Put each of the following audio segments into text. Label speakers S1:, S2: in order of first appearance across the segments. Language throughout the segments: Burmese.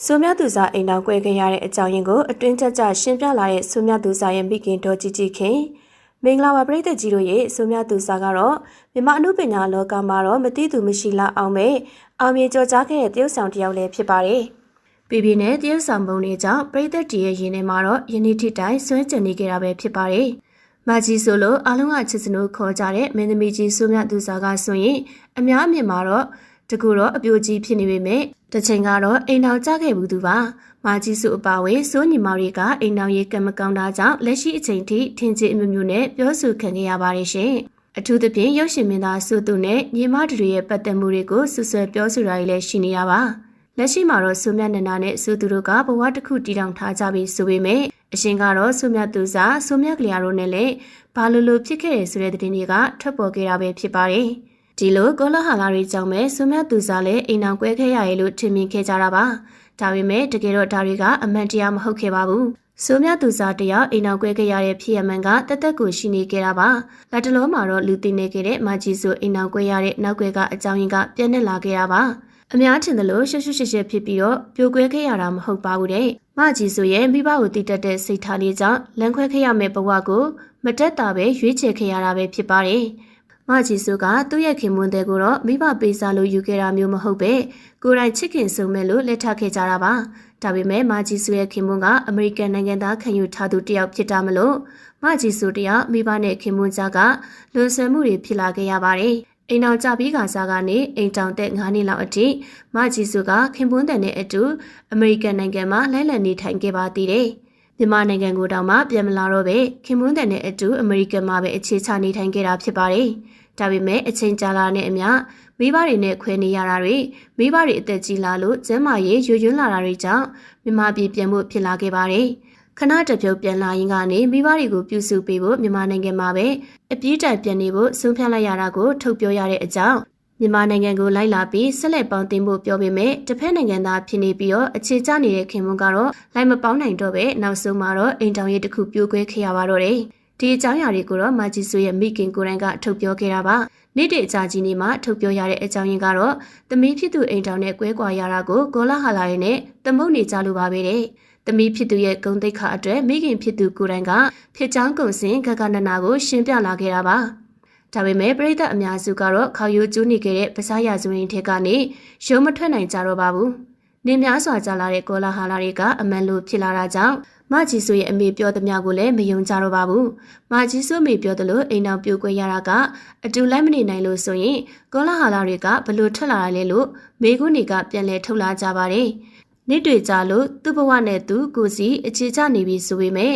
S1: ဆိုမြသူစာအိမ်တော်ကွဲခဲ့ရတဲ့အကြောင်းရင်းကိုအတွင်းကျကျရှင်းပြလာတဲ့ဆိုမြသူစာရဲ့မိခင်တော်ကြီးကြီးခင်မင်္ဂလာပါပရိသတ်ကြီးတို့ရဲ့ဆိုမြသူစာကတော့မြန်မာအနုပညာလောကမှာတော့မသိသူမရှိလောက်အောင်ပဲအောင်မြင်ကြော်ကြားခဲ့တဲ့တရုတ်ဆောင်တစ်ယောက်လည်းဖြစ်ပါတယ်။ပြည်နဲ့တရုတ်ဆောင်ပုံတွေကြောင့်ပရိသတ်ကြီးရဲ့ရင်ထဲမှာတော့ယနေ့ထိတိုင်ဆွဲကျင်နေကြတာပဲဖြစ်ပါတယ်။မာကြီးဆိုလို့အားလုံးကချစ်စနိုးခေါ်ကြတဲ့မင်းသမီးကြီးဆိုမြသူစာကဆိုရင်အများအမြင်မှာတော့တကူတော့အပြိုကြီးဖြစ်နေပေမဲ့တစ်ချိန်ကတော့အိမ်တော်ကြခဲ့ဘူးသူပါမာကြီးစုအပါဝေစိုးညီမတွေကအိမ်တော်ရေးကံမကောင်းတာကြောင့်လက်ရှိအချိန်ထိထင်ကြီးအမျိုးမျိုးနဲ့ပြောဆိုခံခဲ့ရပါတယ်ရှင်အထူးသဖြင့်ရုပ်ရှင်မင်းသားစုသူနဲ့ညီမတို့ရဲ့ပတ်သက်မှုတွေကိုဆွဆွဲပြောဆိုတာတွေလည်းရှိနေရပါလက်ရှိမှာတော့ဆိုမြနန္ဒာနဲ့စုသူတို့ကဘဝတစ်ခုတည်ထောင်ထားကြပြီဆိုပေမဲ့အရှင်ကတော့ဆိုမြသူစာဆိုမြကလျာတို့နဲ့လည်းဘာလို့ဖြစ်ခဲ့ရဆိုတဲ့သတင်းတွေကထွက်ပေါ်ခဲ့တာပဲဖြစ်ပါတယ်ဒီလိုကောလဟာလာတွေကြောင့်ပဲဆိုမြသူစားလည်းအိမ်အောင်ကွဲခဲ့ရရလို့ထင်မြင်ခဲ့ကြတာပါဒါပေမဲ့တကယ်တော့ဒါတွေကအမှန်တရားမဟုတ်ခဲ့ပါဘူးဆိုမြသူစားတယောက်အိမ်အောင်ကွဲခဲ့ရတဲ့ဖြစ်ရမှန်ကတသက်ကိုရှိနေခဲ့တာပါလက်တလုံးမှာတော့လူသိနေခဲ့တဲ့မာကြီးဆိုအိမ်အောင်ကွဲရတဲ့နောက်ွယ်ကအကြောင်းရင်းကပြည့်နေလာခဲ့တာပါအများထင်သလိုရှက်ရှက်ဖြစ်ပြီးတော့ပြိုကွဲခဲ့ရတာမဟုတ်ပါဘူးတဲ့မကြီးဆိုရဲ့မိဘကိုတည်တတ်တဲ့စိတ်ထားလေးကြောင့်လမ်းခွဲခဲ့ရမယ့်ဘဝကိုမတက်တာပဲရွေးချယ်ခဲ့ရတာပဲဖြစ်ပါတယ်မကြီးစုကသူ့ရဲ့ခင်မွန်းတဲ့ကိုတော့မိဘပေးစားလို့ယူခဲ့တာမျိုးမဟုတ်ပဲကိုယ်တိုင်ချစ်ခင်ဆုံမဲ့လို့လက်ထပ်ခဲ့ကြတာပါဒါပေမဲ့မကြီးစုရဲ့ခင်မွန်းကအမေရိကန်နိုင်ငံသားခံယူထားသူတယောက်ဖြစ်တာမလို့မကြီးစုတယောက်မိဘနဲ့ခင်မွန်းကြားကလွန်ဆွဲမှုတွေဖြစ်လာခဲ့ရပါတယ်အိမ်အောင်ကြပြီးကစားကနေအိမ်တောင်တဲ့9နှစ်လောက်အထိမကြီးစုကခင်မွန်းတဲ့နဲ့အတူအမေရိကန်နိုင်ငံမှာလိုက်လံနေထိုင်ခဲ့ပါသေးတယ်မြန်မာနိုင်ငံကိုတောင်မှပြန်မလာတော့ပဲခင်မွန်းတဲ့နဲ့အတူအမေရိကန်မှာပဲအခြေချနေထိုင်ခဲ့တာဖြစ်ပါတယ်ဒါပေမဲ့အချိန်ကြာလာတဲ့အမျှမိဘတွေနဲ့ခွဲနေရတာတွေမိဘတွေအသက်ကြီးလာလို့ကျန်းမာရေးရွရွန်းလာတာတွေကြောင့်မြန်မာပြည်ပြန်ဖို့ဖြစ်လာခဲ့ပါတယ်ခဏတပြုတ်ပြန်လာရင်ကနေမိဘတွေကိုပြုစုပေးဖို့မြန်မာနိုင်ငံမှာပဲအပြေးတိုင်ပြန်နေဖို့ဆုံးဖြတ်လိုက်ရတာကိုထုတ်ပြောရတဲ့အကြောင်းမြန်မာနိုင်ငံကိုလိုက်လာပြီးဆက်လက်ပေါင်းတင်ဖို့ပြောပေမဲ့တစ်ဖက်နိုင်ငံသားဖြစ်နေပြီးတော့အခြေကျနေတဲ့ခင်မွန်းကတော့လိုက်မပေါင်းနိုင်တော့ပဲနောက်ဆုံးမှာတော့အိမ်တောင်ရေးတစ်ခုပြိုကွဲခဲ့ရပါတော့တယ်ဒီအကြောင်းအရာတွေကိုတော့မာဂျီဆိုရဲ့မိခင်ကိုယ်တိုင်ကထုတ်ပြောခဲ့တာပါနေ့တည်းအကြာကြီးနေမှာထုတ်ပြောရတဲ့အကြောင်းရင်းကတော့သမီးဖြစ်သူအိမ်တောင်နဲ့ကွဲကွာရတာကိုဂေါလာဟာလာရနဲ့သမုတ်နေကြလိုပါပဲတဲ့သမီးဖြစ်သူရဲ့ဂုဏ်သိက္ခာအတွက်မိခင်ဖြစ်သူကိုယ်တိုင်ကဖြစ်ချောင်းကုံစင်ဂဂနနာကိုရှင်းပြလာခဲ့တာပါဒါပေမဲ့ပရိသတ်အများစုကတော့ခေါယိုကျူးနေခဲ့တဲ့ပစားရစုရင်းထက်ကနေရုံမထွက်နိုင်ကြတော့ပါဘူးနေများစွာကြာလာတဲ့ဂေါလာဟာလာတွေကအမှန်လို့ဖြစ်လာတာကြောင့်မကြီးဆိုရဲ့အမေပြောသမျှကိုလည်းမယုံကြတော့ပါဘူး။မကြီးဆိုမေပြောသလိုအိမ်တော်ပြိုကွဲရတာကအတူလိုက်မနေနိုင်လို့ဆိုရင်ကောလာဟာလာတွေကဘလို့ထွက်လာရလဲလို့မေကုနေကပြန်လဲထုတ်လာကြပါတယ်။နေ့တွေကြာလို့သူ့ဘဝနဲ့သူကိုစီအခြေချနေပြီဆိုပေမဲ့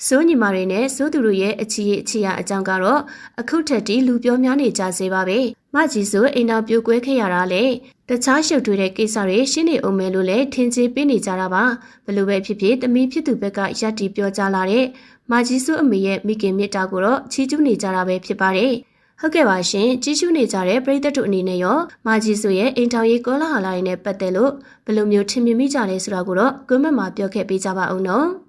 S1: စိုးညီမတွေနဲ့စိုးသူတို့ရဲ့အချီရအကြောင်းကတော့အခုထက်ထိလူပြောများနေကြစေပါပဲ။မကြီးဆိုအိမ်တော်ပြိုကွဲခဲ့ရတာလေတခြားရှုပ်ထွေးတဲ့ကိစ္စတွေရှင်းနေအောင်မယ်လို့လည်းထင်ကြီးပေးနေကြတာပါဘလို့ပဲဖြစ်ဖြစ်တမီးဖြစ်သူဘက်ကရပ်တီပြောကြလာတဲ့မာကြီးစုအမေရဲ့မိခင်မြတ်တာကိုတော့ချီးကျူးနေကြတာပဲဖြစ်ပါတယ်ဟုတ်ကဲ့ပါရှင်ကြီးကျူးနေကြတဲ့ပရိသတ်တို့အနေနဲ့ရောမာကြီးစုရဲ့အိမ်ထောင်ရေးကောလာဟာလာတွေနဲ့ပတ်သက်လို့ဘယ်လိုမျိုးထင်မြင်မိကြလဲဆိုတာကိုတော့ကွန်မန့်မှာပြောခဲ့ပေးကြပါဦးနော်